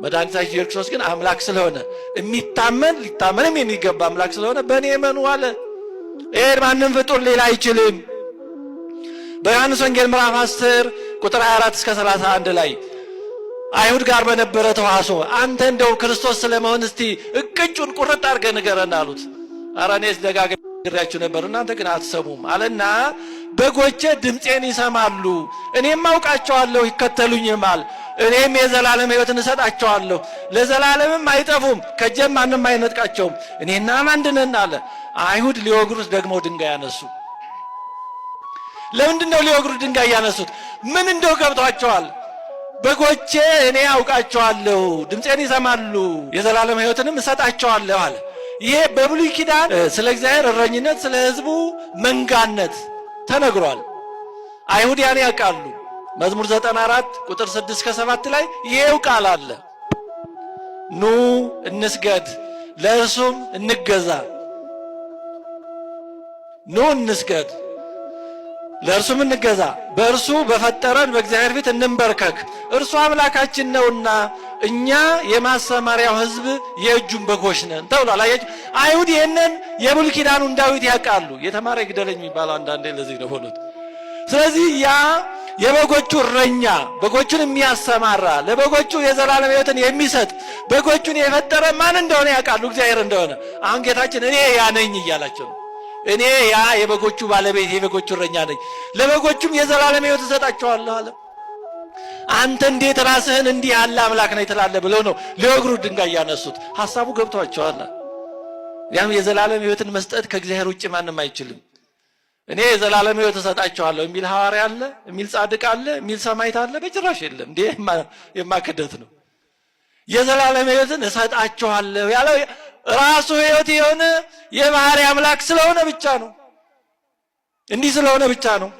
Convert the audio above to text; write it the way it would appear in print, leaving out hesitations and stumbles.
መድኃኒታችን ኢየሱስ ክርስቶስ ግን አምላክ ስለሆነ የሚታመን ሊታመንም የሚገባ አምላክ ስለሆነ በእኔ እመኑ አለ። ይሄን ማንም ፍጡር ሌላ አይችልም። በዮሐንስ ወንጌል ምዕራፍ 10 ቁጥር 24 እስከ 31 ላይ አይሁድ ጋር በነበረ ተዋሶ አንተ እንደው ክርስቶስ ስለመሆን እስቲ እቅጩን ቁርጥ አድርገህ ንገረን አሉት። ኧረ እኔስ ደጋግሬያችሁ ነበር እናንተ ግን አትሰሙም አለና በጎቼ ድምፄን ይሰማሉ፣ እኔም አውቃቸዋለሁ ይከተሉኝማል፣ እኔም የዘላለም ሕይወትን እሰጣቸዋለሁ፣ ለዘላለምም አይጠፉም፣ ከእጄም ማንም አይነጥቃቸውም፣ እኔና አንድ ነን አለ። አይሁድ ሊወግሩት ደግሞ ድንጋይ ያነሱ። ለምንድን ነው ሊወግሩት ድንጋይ ያነሱት? ምን እንደው ገብቷቸዋል። በጎቼ እኔ አውቃቸዋለሁ፣ ድምፄን ይሰማሉ፣ የዘላለም ሕይወትንም እሰጣቸዋለሁ አለ። ይሄ በብሉይ ኪዳን ስለ እግዚአብሔር እረኝነት፣ ስለ ሕዝቡ መንጋነት ተነግሯል። አይሁድ ያን ያውቃሉ። መዝሙር 94 ቁጥር 6 እስከ 7 ላይ ይሄው ቃል አለ። ኑ እንስገድ፣ ለእርሱም እንገዛ። ኑ እንስገድ፣ ለእርሱም እንገዛ፣ በእርሱ በፈጠረን በእግዚአብሔር ፊት እንንበርከክ፣ እርሱ አምላካችን ነውና እኛ የማሰማሪያው ሕዝብ የእጁን በጎች ነን ተብሏል። አያችሁ፣ አይሁድ ይህንን የብሉይ ኪዳኑን ዳዊት ያውቃሉ። የተማረ ይግደለኝ የሚባለው አንዳንዴ ለዚህ ነው ሆኖት። ስለዚህ ያ የበጎቹ እረኛ በጎቹን የሚያሰማራ ለበጎቹ የዘላለም ሕይወትን የሚሰጥ በጎቹን የፈጠረ ማን እንደሆነ ያውቃሉ፣ እግዚአብሔር እንደሆነ። አሁን ጌታችን እኔ ያ ነኝ እያላቸው ነው። እኔ ያ የበጎቹ ባለቤት የበጎቹ እረኛ ነኝ፣ ለበጎቹም የዘላለም ሕይወት እሰጣቸዋለሁ አለ። አንተ እንዴት ራስህን እንዲህ ያለ አምላክ ነህ ትላለህ ብለው ነው ሊወግሩ ድንጋይ ያነሱት። ሐሳቡ ገብቷቸዋል። ያም የዘላለም ሕይወትን መስጠት ከእግዚአብሔር ውጭ ማንም አይችልም። እኔ የዘላለም ሕይወት እሰጣቸዋለሁ የሚል ሐዋርያ አለ? የሚል ጻድቅ አለ? የሚል ሰማዕት አለ? በጭራሽ የለም። እንዴ የማክደት ነው። የዘላለም ሕይወትን እሰጣቸዋለሁ ያለው ራሱ ሕይወት የሆነ የባህሪ አምላክ ስለሆነ ብቻ ነው። እንዲህ ስለሆነ ብቻ ነው።